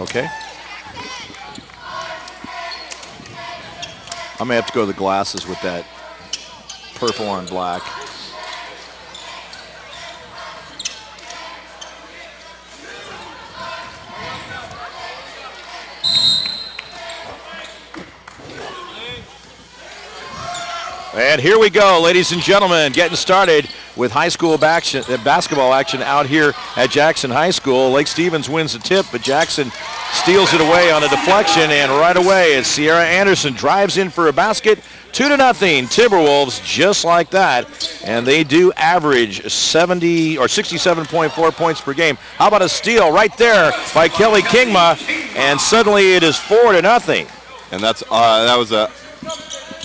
Okay. I may have to go to the glasses with that purple on black. And here we go, ladies and gentlemen, getting started with high school basketball action out here at Jackson High School. Lake Stevens wins the tip, but Jackson steals it away on a deflection, and right away as Sierra Anderson drives in for a basket. 2-0, Timberwolves, just like that, and they do average 70 or 67.4 points per game. How about a steal right there by Kelli Kingma, and suddenly it is 4-0. And that was a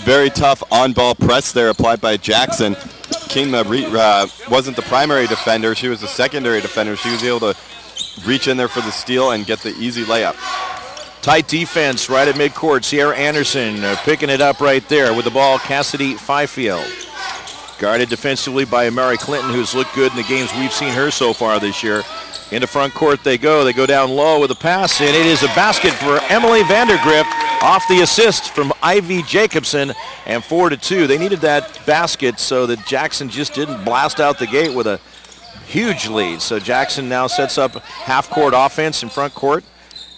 very tough on-ball press there applied by Jackson. Kingma wasn't the primary defender. She was the secondary defender. She was able to reach in there for the steal and get the easy layup. Tight defense right at midcourt. Sierra Anderson picking it up right there with the ball. Cassidy Fifield. Guarded defensively by Imari Clinton, who's looked good in the games we've seen her so far this year. Into front court they go. They go down low with a pass, and it is a basket for Emily Vandegrift off the assist from Ivy Jacobsen, and 4-2. They needed that basket so that Jackson just didn't blast out the gate with a huge lead. So Jackson now sets up half-court offense in front court.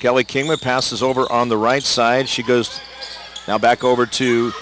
Kelli Kingma passes over on the right side. She goes now back over to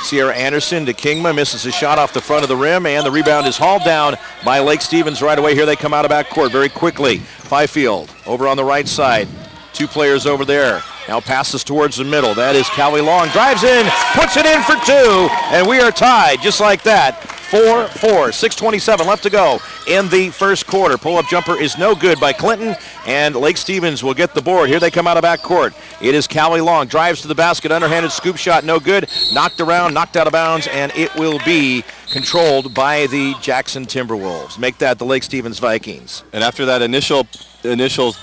Sierra Anderson to Kingma, misses a shot off the front of the rim, and the rebound is hauled down by Lake Stevens right away. Here they come out of backcourt very quickly. Fifield over on the right side. Two players over there. Now passes towards the middle. That is Callie Long. Drives in, puts it in for two, and we are tied just like that. 4-4, 6:27 left to go in the first quarter. Pull-up jumper is no good by Clinton, and Lake Stevens will get the board. Here they come out of backcourt. It is Callie Long. Drives to the basket, underhanded scoop shot, no good. Knocked around, knocked out of bounds, and it will be controlled by the Jackson Timberwolves. Make that the Lake Stevens Vikings. And after that initial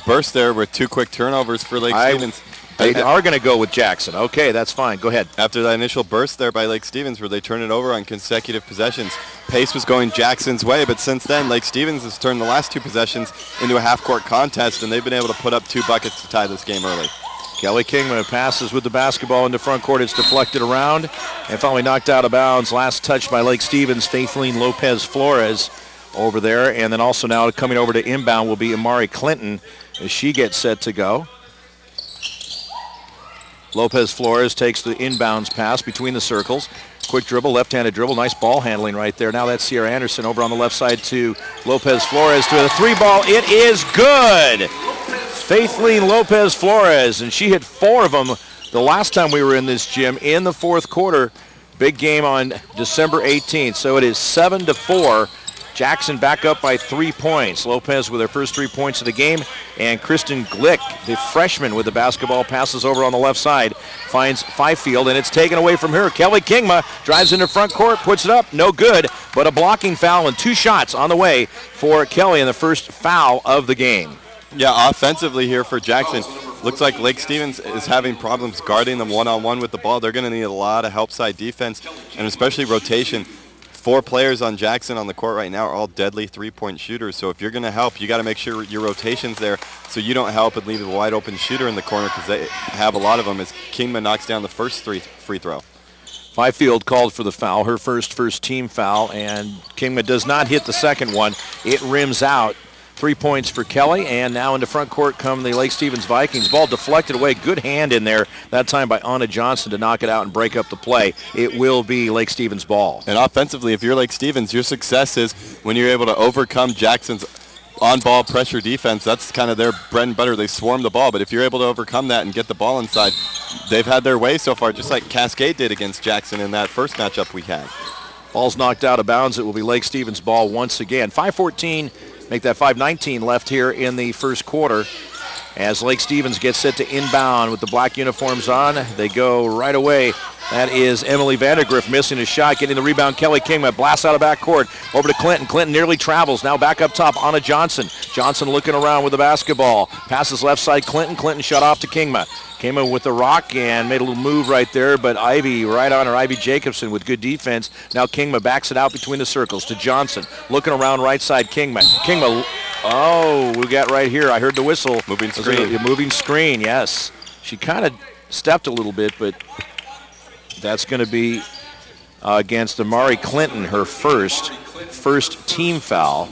burst there with two quick turnovers for Lake Stevens. They are going to go with Jackson. Okay, that's fine. Go ahead. After that initial burst there by Lake Stevens where they turn it over on consecutive possessions, pace was going Jackson's way, but since then Lake Stevens has turned the last two possessions into a half-court contest, and they've been able to put up 2 buckets to tie this game early. Kelli Kingma passes with the basketball into front court. It's deflected around and finally knocked out of bounds. Last touch by Lake Stevens, Faithaleen Lopez-Flores over there. And then also now coming over to inbound will be Imari Clinton as she gets set to go. Lopez-Flores takes the inbounds pass between the circles. Quick dribble, left-handed dribble, nice ball handling right there. Now that's Sierra Anderson over on the left side to Lopez-Flores to the 3-ball. It is good! Faithaleen Lopez-Flores, and she hit 4 of them the last time we were in this gym in the fourth quarter. Big game on December 18th, so it is 7-4. Jackson back up by 3 points. Lopez with her first 3 points of the game, and Kristen Glick, the freshman with the basketball, passes over on the left side, finds Fifield, and it's taken away from her. Kelli Kingma drives into front court, puts it up, no good, but a blocking foul and 2 shots on the way for Kelli in the first foul of the game. Yeah, offensively here for Jackson, looks like Lake Stevens is having problems guarding them one-on-one with the ball. They're going to need a lot of help side defense, and especially rotation. 4 players on Jackson on the court right now are all deadly 3-point shooters. So if you're going to help, you got to make sure your rotation's there so you don't help and leave a wide open shooter in the corner, because they have a lot of them as Kingma knocks down the first free throw. Fifield called for the foul, her first team foul, and Kingma does not hit the second one. It rims out. 3 points for Kelli, and now into front court come the Lake Stevens Vikings. Ball deflected away. Good hand in there that time by Anna Johnson to knock it out and break up the play. It will be Lake Stevens' ball. And offensively, if you're Lake Stevens, your success is when you're able to overcome Jackson's on-ball pressure defense. That's kind of their bread and butter. They swarm the ball, but if you're able to overcome that and get the ball inside, they've had their way so far, just like Cascade did against Jackson in that first matchup we had. Ball's knocked out of bounds. It will be Lake Stevens' ball once again. 5:14. Make that 5:19 left here in the first quarter as Lake Stevens gets set to inbound with the black uniforms on. They go right away. That is Emily Vandegrift missing a shot, getting the rebound. Kelli Kingma blasts out of backcourt over to Clinton. Clinton nearly travels. Now back up top, Anna Johnson. Johnson looking around with the basketball. Passes left side, Clinton. Clinton shut off to Kingma. Kingma with the rock and made a little move right there, but Ivy right on her. Ivy Jacobsen with good defense. Now Kingma backs it out between the circles to Johnson. Looking around right side, Kingma. Kingma Oh, we got right here. I heard the whistle. Moving screen. Moving screen, yes. She kind of stepped a little bit, but that's going to be against Imari Clinton, her first team foul.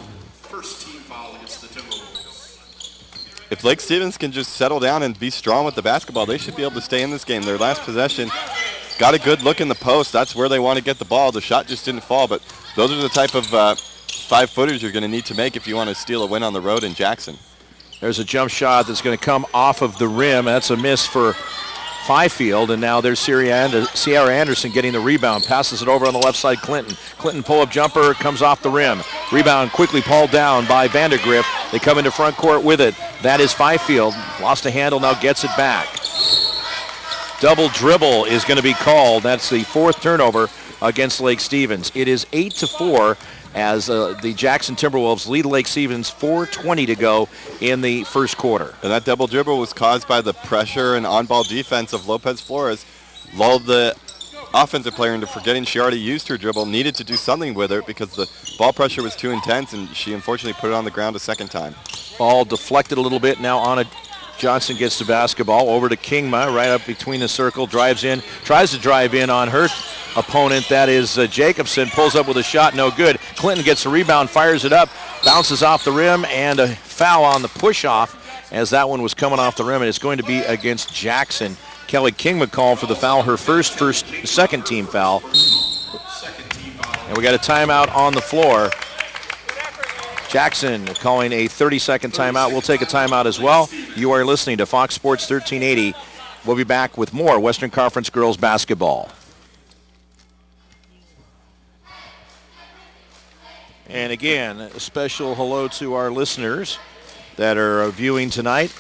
If Lake Stevens can just settle down and be strong with the basketball, they should be able to stay in this game. Their last possession got a good look in the post. That's where they want to get the ball. The shot just didn't fall, but those are the type of 5-footers you're going to need to make if you want to steal a win on the road in Jackson. There's a jump shot that's going to come off of the rim. That's a miss for Fifield, and now there's Sierra Anderson getting the rebound. Passes it over on the left side, Clinton. Clinton pull-up jumper, comes off the rim. Rebound quickly pulled down by Vandegrift. They come into front court with it. That is Fifield. Lost a handle, now gets it back. Double dribble is going to be called. That's the 4th turnover against Lake Stevens. It is 8-4 as the Jackson Timberwolves lead Lake Stevens, 4:20 to go in the first quarter. And that double dribble was caused by the pressure and on-ball defense of Lopez-Flores. Lulled the offensive player into forgetting she already used her dribble, needed to do something with her because the ball pressure was too intense, and she unfortunately put it on the ground a second time. Ball deflected a little bit. Now Anna Johnson gets the basketball over to Kingma, right up between the circle, drives in, tries to drive in on her opponent. That is Jacobsen, pulls up with a shot, no good. Clinton gets a rebound, fires it up, bounces off the rim, and a foul on the push-off as that one was coming off the rim, and it's going to be against Jackson. Kelli Kingma called for the foul, her second team foul. And we got a timeout on the floor. Jackson calling a 30-second timeout. We'll take a timeout as well. You are listening to Fox Sports 1380. We'll be back with more Western Conference girls basketball. And again, a special hello to our listeners that are viewing tonight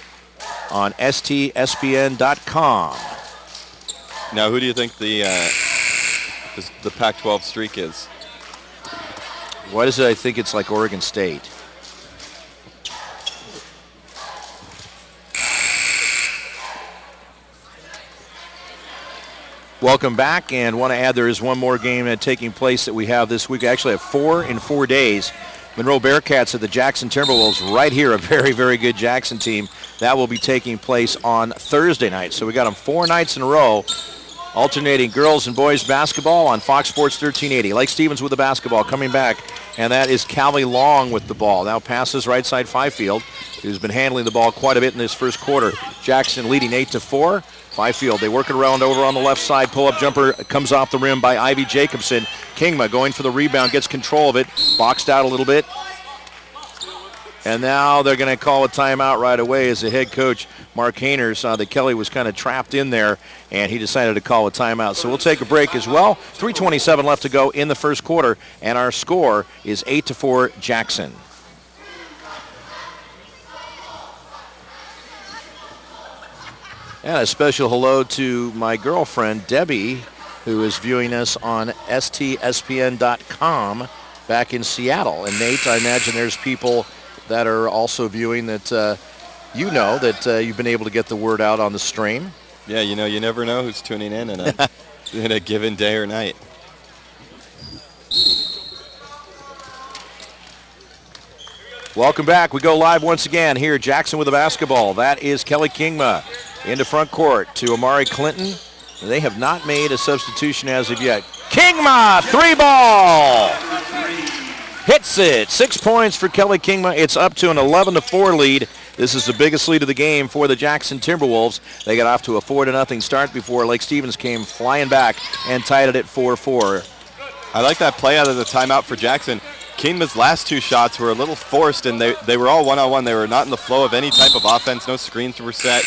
on stspn.com. Now, who do you think the Pac-12 streak is? What is it? I think it's like Oregon State. Welcome back, and want to add there is one more game taking place that we have this week. I actually have 4 in 4 days. Monroe Bearcats at the Jackson Timberwolves right here, a very, very good Jackson team. That will be taking place on Thursday night. So we got them 4 nights in a row, alternating girls and boys basketball on Fox Sports 1380. Lake Stevens with the basketball coming back, and that is Callie Long with the ball. Now passes right side Fifield, who's been handling the ball quite a bit in this first quarter. Jackson leading 8-4. Fifield, they work it around over on the left side. Pull-up jumper comes off the rim by Ivy Jacobsen. Kingma going for the rebound, gets control of it, boxed out a little bit. And now they're going to call a timeout right away as the head coach, Mark Hainer, saw that Kelly was kind of trapped in there, and he decided to call a timeout. So we'll take a break as well. 3:27 left to go in the first quarter, and our score is 8-4 Jackson. And a special hello to my girlfriend, Debbie, who is viewing us on stspn.com back in Seattle. And Nate, I imagine there's people that are also viewing that you've been able to get the word out on the stream. Yeah, you never know who's tuning in in a given day or night. Welcome back. We go live once again here. Jackson with the basketball. That is Kelli Kingma into front court to Imari Clinton. They have not made a substitution as of yet. Kingma, 3-ball. Hits it. 6 points for Kelli Kingma. It's up to an 11-4 lead. This is the biggest lead of the game for the Jackson Timberwolves. They got off to a 4-0 start before Lake Stevens came flying back and tied it at 4-4. I like that play out of the timeout for Jackson. Kingma's last 2 shots were a little forced, and they were all one-on-one. They were not in the flow of any type of offense. No screens were set,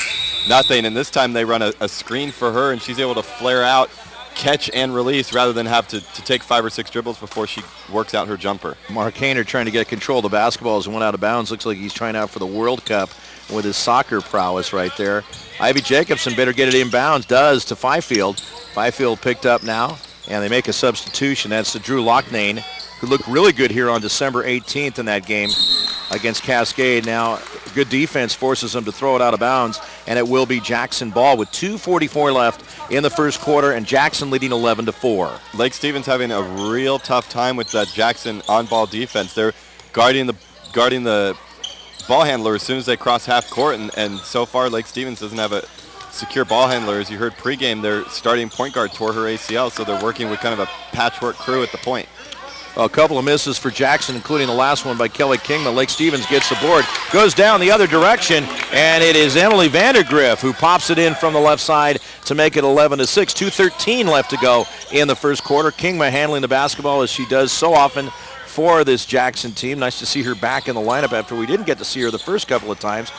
nothing. And this time they run a screen for her, and she's able to flare out, catch, and release rather than have to take 5 or 6 dribbles before she works out her jumper. Mark Hainer trying to get control of the basketball as it went out of bounds. Looks like he's trying out for the World Cup with his soccer prowess right there. Ivy Jacobsen better get it inbounds. Does to Fifield. Fifield picked up now, and they make a substitution. That's to Drew Locknane, who looked really good here on December 18th in that game against Cascade. Now, good defense forces them to throw it out of bounds, and it will be Jackson ball with 2:44 left in the first quarter, and Jackson leading 11-4. Lake Stevens having a real tough time with that Jackson on-ball defense. They're guarding the ball handler as soon as they cross half court, and so far Lake Stevens doesn't have a secure ball handler. As you heard pregame, their starting point guard tore her ACL, so they're working with kind of a patchwork crew at the point. A couple of misses for Jackson, including the last one by Kelli Kingma. Lake Stevens gets the board, goes down the other direction, and it is Emily Vandegrift who pops it in from the left side to make it 11-6. 2:13 left to go in the first quarter. Kingma handling the basketball as she does so often for this Jackson team. Nice to see her back in the lineup after we didn't get to see her the first couple of times.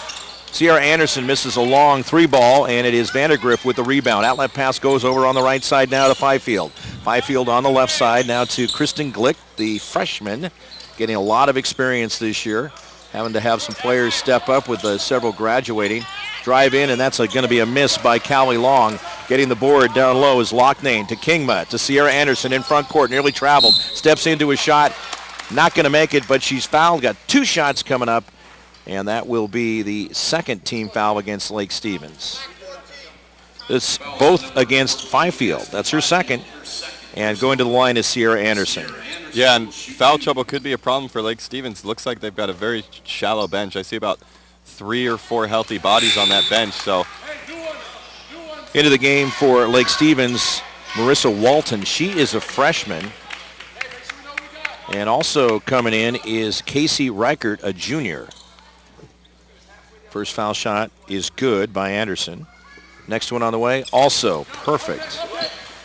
Sierra Anderson misses a long three ball, and it is Vandegrift with the rebound. Outlet pass goes over on the right side now to Fifield. Fifield on the left side now to Kristen Glick, the freshman, getting a lot of experience this year, having to have some players step up with several graduating. Drive in, and that's going to be a miss by Callie Long. Getting the board down low is Locknane to Kingma to Sierra Anderson in front court, nearly traveled, steps into a shot, not going to make it, but she's fouled, got two shots coming up. And that will be the second team foul against Lake Stevens. It's both against Fifield. That's her second. And going to the line is Sierra Anderson. Yeah, and foul trouble could be a problem for Lake Stevens. Looks like they've got a very shallow bench. I see about 3 or 4 healthy bodies on that bench. So into the game for Lake Stevens, Marissa Walton. She is a freshman. And also coming in is Cacie Reichert, a junior. First foul shot is good by Anderson. Next one on the way, also perfect.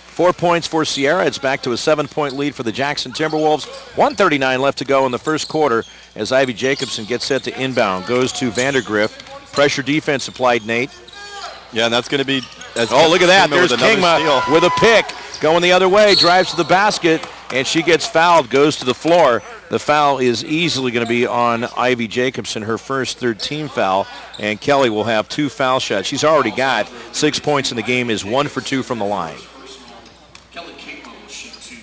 4 points for Sierra. It's back to a 7-point lead for the Jackson Timberwolves. 1:39 left to go in the first quarter as Ivy Jacobsen gets set to inbound. Goes to Vandegrift. Pressure defense applied, Nate. Yeah, and that's going to be... Oh, look at that. There's Kingma with a pick. Going the other way, drives to the basket, and she gets fouled, goes to the floor. The foul is easily going to be on Ivy Jacobsen, her first third-team foul, and Kelli will have 2 foul shots. She's already got 6 points in the game, is 1 for 2 from the line.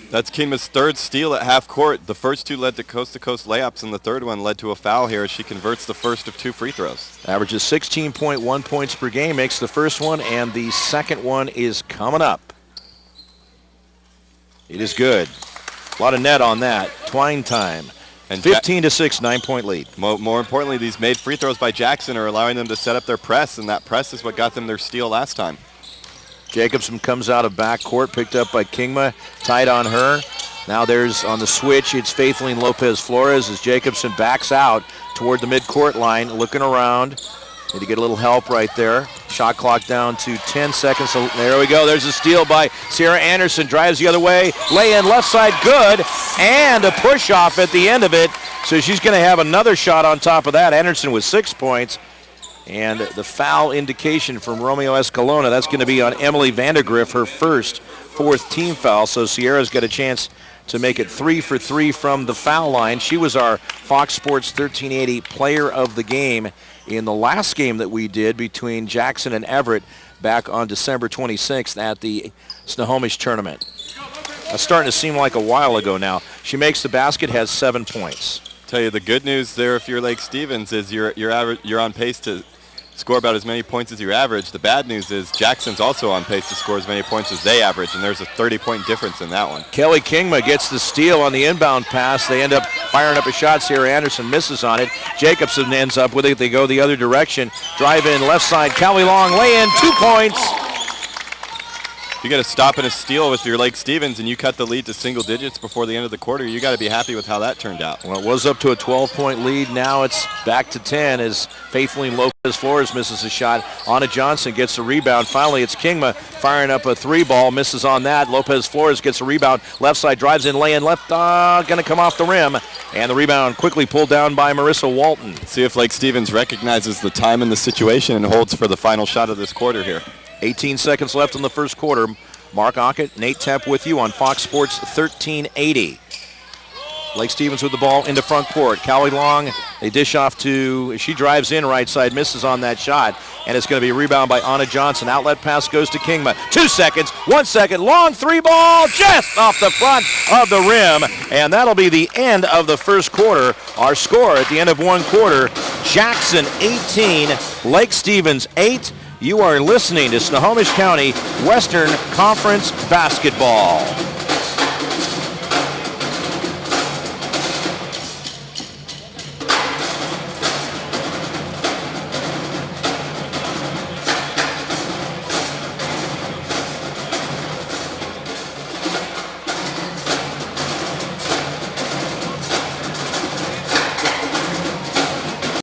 That's Kingma's third steal at half court. The first 2 led to coast-to-coast layups, and the third one led to a foul here as she converts the first of 2 free throws. Averages 16.1 points per game, makes the first one, and the second one is coming up. It is good. A lot of net on that. Twine time. And 15-6, 9-point lead. More importantly, these made free throws by Jackson are allowing them to set up their press, and that press is what got them their steal last time. Jacobsen comes out of backcourt, picked up by Kingma, tight on her. Now there's on the switch, it's Faithaleen Lopez-Flores as Jacobsen backs out toward the midcourt line, looking around. Need to get a little help right there. Shot clock down to 10 seconds. So there we go. There's a steal by Sierra Anderson. Drives the other way. Lay in left side. Good. And a push off at the end of it. So she's going to have another shot on top of that. Anderson with 6 points. And the foul indication from Romeo Escalona. That's going to be on Emily Vandegrift, her first 4th team foul. So Sierra's got a chance to make it 3 for 3 from the foul line. She was our Fox Sports 1380 player of the game in the last game that we did between Jackson and Everett back on December 26th at the Snohomish tournament. That's starting to seem like a while ago now. She makes the basket, has 7 points. Tell you the good news there if you're Lake Stevens is you're on pace to score about as many points as your average. The bad news is Jackson's also on pace to score as many points as they average, and there's a 30-point difference in that one. Kelli Kingma gets the steal on the inbound pass. They end up firing up a shot. Sierra Anderson misses on it. Jacobsen ends up with it. They go the other direction. Drive in left side. Callie Long lay in 2 points. If you get a stop and a steal with your Lake Stevens and you cut the lead to single digits before the end of the quarter, you got to be happy with how that turned out. Well, it was up to a 12-point lead. Now it's back to 10 as Faithaleen Lopez-Flores misses a shot. Anna Johnson gets a rebound. Finally, it's Kingma firing up a 3-ball. Misses on that. Lopez-Flores gets a rebound. Left side drives in, lay in left. Going to come off the rim. And the rebound quickly pulled down by Marissa Walton. See if Lake Stevens recognizes the time and the situation and holds for the final shot of this quarter here. 18 seconds left in the first quarter. Mark Ockett, Nate Temp with you on Fox Sports 1380. Lake Stevens with the ball into front court. Callie Long, they dish off to, she drives in right side, misses on that shot, and it's going to be a rebound by Anna Johnson. Outlet pass goes to Kingma. 2 seconds, 1 second, long 3-ball, just off the front of the rim, and that'll be the end of the first quarter. Our score at the end of 1 quarter, Jackson 18, Lake Stevens 8. You are listening to Snohomish County Western Conference Basketball.